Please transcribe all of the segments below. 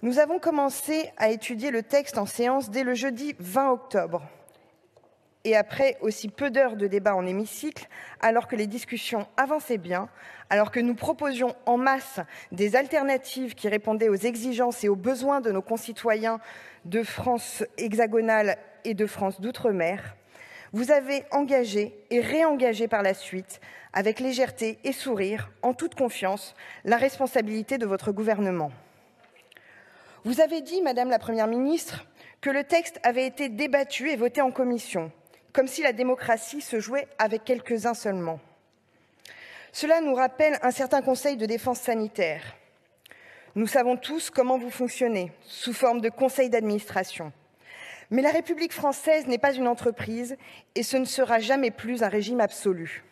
Nous avons commencé à étudier le texte en séance dès le jeudi 20 octobre. Et après aussi peu d'heures de débat en hémicycle, alors que les discussions avançaient bien, alors que nous proposions en masse des alternatives qui répondaient aux exigences et aux besoins de nos concitoyens de France hexagonale et de France d'outre-mer, vous avez engagé et réengagé par la suite, avec légèreté et sourire, en toute confiance, la responsabilité de votre gouvernement. Vous avez dit, Madame la Première ministre, que le texte avait été débattu et voté en commission, comme si la démocratie se jouait avec quelques-uns seulement. Cela nous rappelle un certain conseil de défense sanitaire. Nous savons tous comment vous fonctionnez, sous forme de conseil d'administration. Mais la République française n'est pas une entreprise et ce ne sera jamais plus un régime absolu.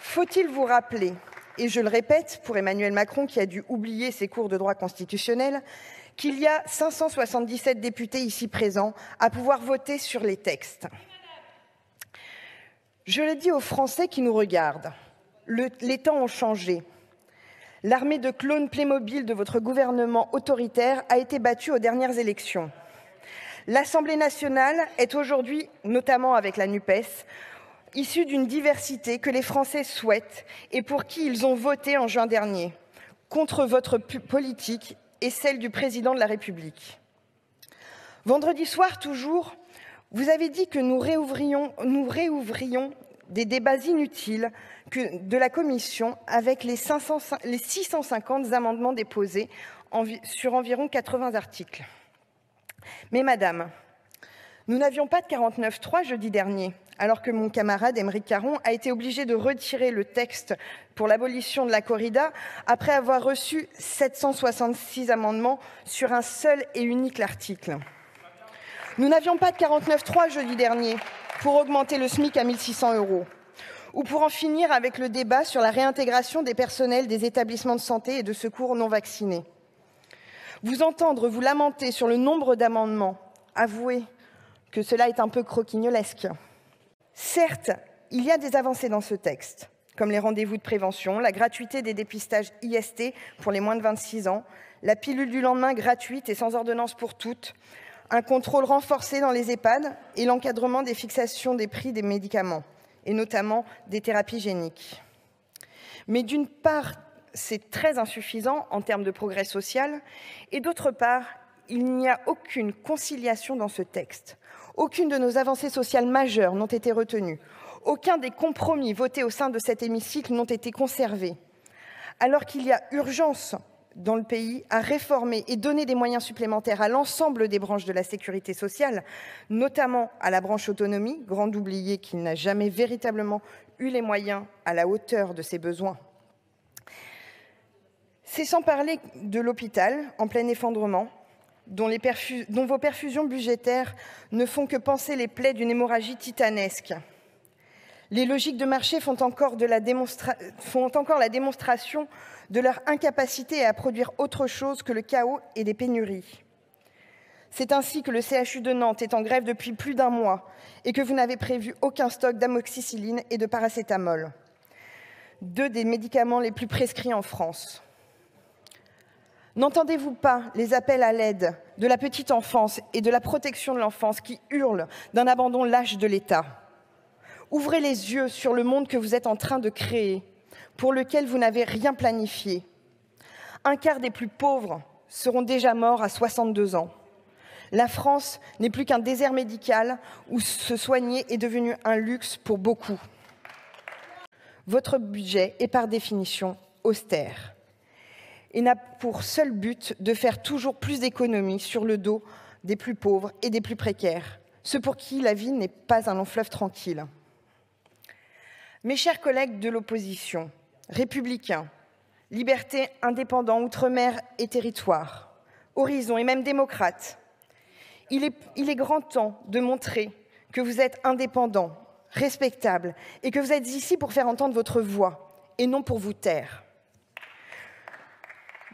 Faut-il vous rappeler, et je le répète pour Emmanuel Macron qui a dû oublier ses cours de droit constitutionnel, qu'il y a 577 députés ici présents à pouvoir voter sur les textes. Je le dis aux Français qui nous regardent, les temps ont changé. L'armée de clones Playmobil de votre gouvernement autoritaire a été battue aux dernières élections. L'Assemblée nationale est aujourd'hui, notamment avec la NUPES, issue d'une diversité que les Français souhaitent et pour qui ils ont voté en juin dernier, contre votre politique et celle du président de la République. Vendredi soir, toujours, vous avez dit que nous réouvrions des débats inutiles de la Commission avec les 650 amendements déposés sur environ 80 articles. Mais Madame, nous n'avions pas de 49.3 jeudi dernier, alors que mon camarade Aymeric Caron a été obligé de retirer le texte pour l'abolition de la corrida après avoir reçu 766 amendements sur un seul et unique article. Nous n'avions pas de 49.3 jeudi dernier pour augmenter le SMIC à 1 600 € ou pour en finir avec le débat sur la réintégration des personnels des établissements de santé et de secours non vaccinés. Vous entendre vous lamenter sur le nombre d'amendements, avouez que cela est un peu croquignolesque. Certes, il y a des avancées dans ce texte, comme les rendez-vous de prévention, la gratuité des dépistages IST pour les moins de 26 ans, la pilule du lendemain gratuite et sans ordonnance pour toutes, un contrôle renforcé dans les EHPAD et l'encadrement des fixations des prix des médicaments, et notamment des thérapies géniques. Mais d'une part, c'est très insuffisant en termes de progrès social, et d'autre part, il n'y a aucune conciliation dans ce texte. Aucune de nos avancées sociales majeures n'ont été retenues. Aucun des compromis votés au sein de cet hémicycle n'ont été conservés. Alors qu'il y a urgence dans le pays à réformer et donner des moyens supplémentaires à l'ensemble des branches de la sécurité sociale, notamment à la branche autonomie, grande oubliée qui n'a jamais véritablement eu les moyens à la hauteur de ses besoins. C'est sans parler de l'hôpital en plein effondrement, dont vos perfusions budgétaires ne font que panser les plaies d'une hémorragie titanesque. Les logiques de marché font encore la démonstration de leur incapacité à produire autre chose que le chaos et des pénuries. C'est ainsi que le CHU de Nantes est en grève depuis plus d'1 mois et que vous n'avez prévu aucun stock d'amoxicilline et de paracétamol, 2 des médicaments les plus prescrits en France. N'entendez-vous pas les appels à l'aide de la petite enfance et de la protection de l'enfance qui hurlent d'un abandon lâche de l'État? Ouvrez les yeux sur le monde que vous êtes en train de créer, pour lequel vous n'avez rien planifié. 1/4 des plus pauvres seront déjà morts à 62 ans. La France n'est plus qu'un désert médical où se soigner est devenu un luxe pour beaucoup. Votre budget est par définition austère et n'a pour seul but de faire toujours plus d'économies sur le dos des plus pauvres et des plus précaires, ceux pour qui la vie n'est pas un long fleuve tranquille. Mes chers collègues de l'opposition, républicains, liberté, indépendants, outre-mer et territoire, horizon et même démocrates, il est grand temps de montrer que vous êtes indépendants, respectables et que vous êtes ici pour faire entendre votre voix et non pour vous taire.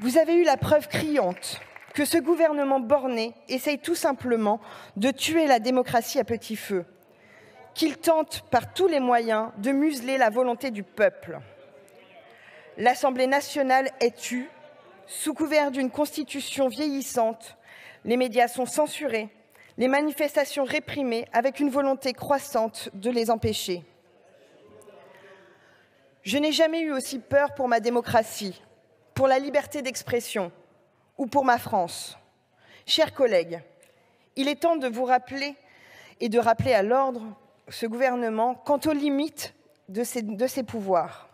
Vous avez eu la preuve criante que ce gouvernement borné essaye tout simplement de tuer la démocratie à petit feu, qu'il tente par tous les moyens de museler la volonté du peuple. L'Assemblée nationale est tue, sous couvert d'une constitution vieillissante. Les médias sont censurés, les manifestations réprimées avec une volonté croissante de les empêcher. Je n'ai jamais eu aussi peur pour ma démocratie, pour la liberté d'expression ou pour ma France. Chers collègues, il est temps de vous rappeler et de rappeler à l'ordre ce gouvernement quant aux limites de ses pouvoirs.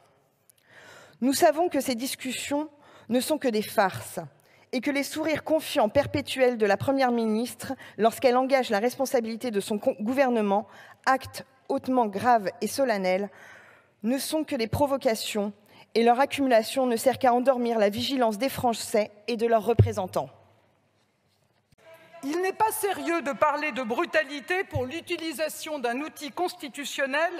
Nous savons que ces discussions ne sont que des farces et que les sourires confiants perpétuels de la Première ministre lorsqu'elle engage la responsabilité de son gouvernement, acte hautement grave et solennel, ne sont que des provocations et leur accumulation ne sert qu'à endormir la vigilance des Français et de leurs représentants. Il n'est pas sérieux de parler de brutalité pour l'utilisation d'un outil constitutionnel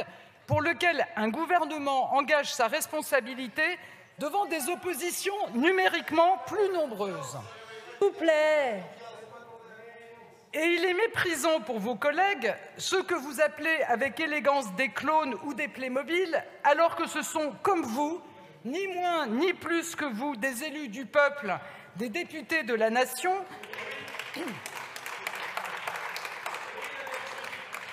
pour lequel un gouvernement engage sa responsabilité devant des oppositions numériquement plus nombreuses. S'il vous plaît. Et il est méprisant pour vos collègues, ceux que vous appelez avec élégance des clones ou des Playmobil, alors que ce sont, comme vous, ni moins ni plus que vous, des élus du peuple, des députés de la nation.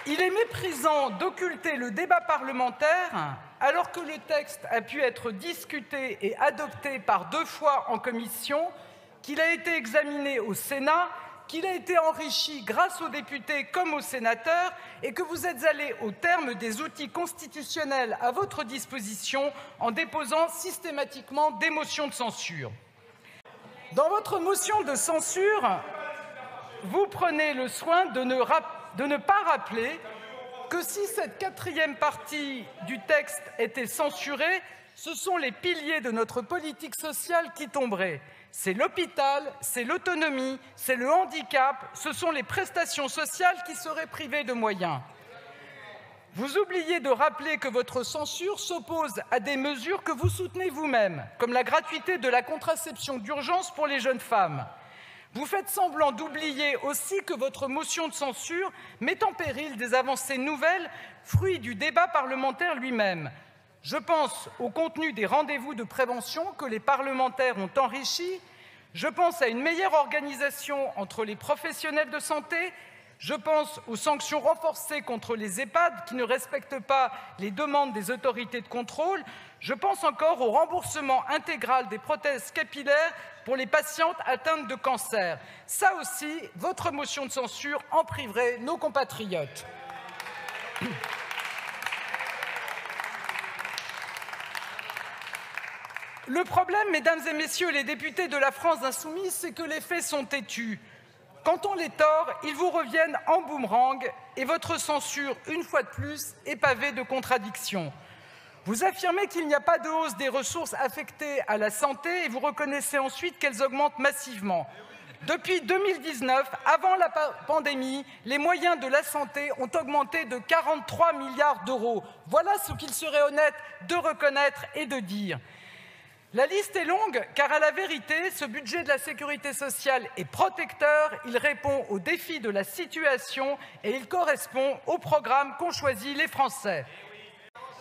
Il est méprisant d'occulter le débat parlementaire alors que le texte a pu être discuté et adopté par 2 fois en commission, qu'il a été examiné au Sénat, qu'il a été enrichi grâce aux députés comme aux sénateurs et que vous êtes allés au terme des outils constitutionnels à votre disposition en déposant systématiquement des motions de censure. Dans votre motion de censure, vous prenez le soin de ne pas rappeler que si cette 4e partie du texte était censurée, ce sont les piliers de notre politique sociale qui tomberaient. C'est l'hôpital, c'est l'autonomie, c'est le handicap, ce sont les prestations sociales qui seraient privées de moyens. Vous oubliez de rappeler que votre censure s'oppose à des mesures que vous soutenez vous-même, comme la gratuité de la contraception d'urgence pour les jeunes femmes. Vous faites semblant d'oublier aussi que votre motion de censure met en péril des avancées nouvelles, fruits du débat parlementaire lui-même. Je pense au contenu des rendez-vous de prévention que les parlementaires ont enrichis. Je pense à une meilleure organisation entre les professionnels de santé. Je pense aux sanctions renforcées contre les EHPAD qui ne respectent pas les demandes des autorités de contrôle. Je pense encore au remboursement intégral des prothèses capillaires pour les patientes atteintes de cancer. Ça aussi, votre motion de censure en priverait nos compatriotes. Le problème, mesdames et messieurs les députés de la France insoumise, c'est que les faits sont têtus. Quand on les tord, ils vous reviennent en boomerang et votre censure, une fois de plus, est pavée de contradictions. Vous affirmez qu'il n'y a pas de hausse des ressources affectées à la santé et vous reconnaissez ensuite qu'elles augmentent massivement. Depuis 2019, avant la pandémie, les moyens de la santé ont augmenté de 43 milliards d'euros. Voilà ce qu'il serait honnête de reconnaître et de dire. La liste est longue, car à la vérité, ce budget de la sécurité sociale est protecteur, il répond aux défis de la situation et il correspond au programme qu'ont choisi les Français.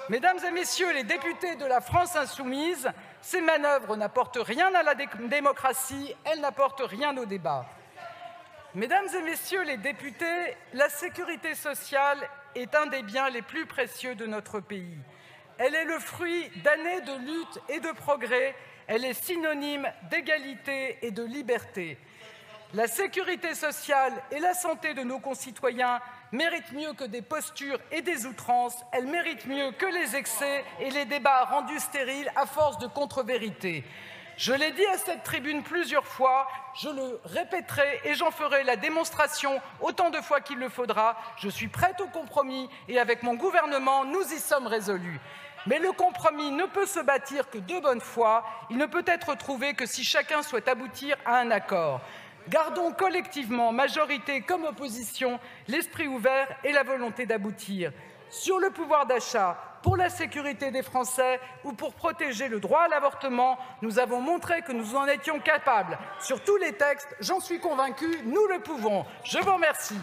Mesdames et messieurs les députés de la France insoumise, ces manœuvres n'apportent rien à la démocratie, elles n'apportent rien au débat. Mesdames et messieurs les députés, la sécurité sociale est un des biens les plus précieux de notre pays. Elle est le fruit d'années de lutte et de progrès. Elle est synonyme d'égalité et de liberté. La sécurité sociale et la santé de nos concitoyens méritent mieux que des postures et des outrances. Elles méritent mieux que les excès et les débats rendus stériles à force de contre-vérités. Je l'ai dit à cette tribune plusieurs fois, je le répéterai et j'en ferai la démonstration autant de fois qu'il le faudra. Je suis prête au compromis et avec mon gouvernement, nous y sommes résolus. Mais le compromis ne peut se bâtir que de bonne foi, il ne peut être trouvé que si chacun souhaite aboutir à un accord. Gardons collectivement, majorité comme opposition, l'esprit ouvert et la volonté d'aboutir. Sur le pouvoir d'achat, pour la sécurité des Français ou pour protéger le droit à l'avortement, nous avons montré que nous en étions capables. Sur tous les textes, j'en suis convaincue, nous le pouvons. Je vous remercie.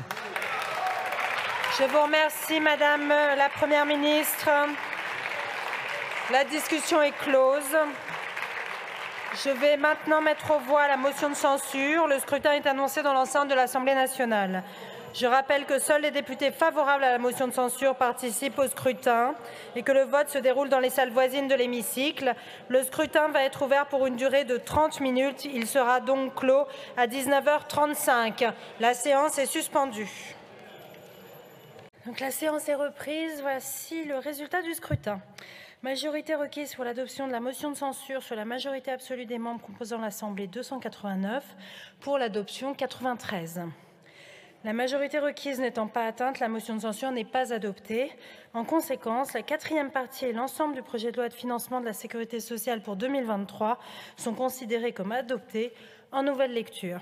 Je vous remercie, Madame la Première ministre. La discussion est close. Je vais maintenant mettre aux voix la motion de censure. Le scrutin est annoncé dans l'enceinte de l'Assemblée nationale. Je rappelle que seuls les députés favorables à la motion de censure participent au scrutin et que le vote se déroule dans les salles voisines de l'hémicycle. Le scrutin va être ouvert pour une durée de 30 minutes. Il sera donc clos à 19h35. La séance est suspendue. Donc la séance est reprise. Voici le résultat du scrutin. Majorité requise pour l'adoption de la motion de censure sur la majorité absolue des membres composant l'Assemblée 289, pour l'adoption 93. La majorité requise n'étant pas atteinte, la motion de censure n'est pas adoptée. En conséquence, la quatrième partie et l'ensemble du projet de loi de financement de la sécurité sociale pour 2023 sont considérés comme adoptés en nouvelle lecture.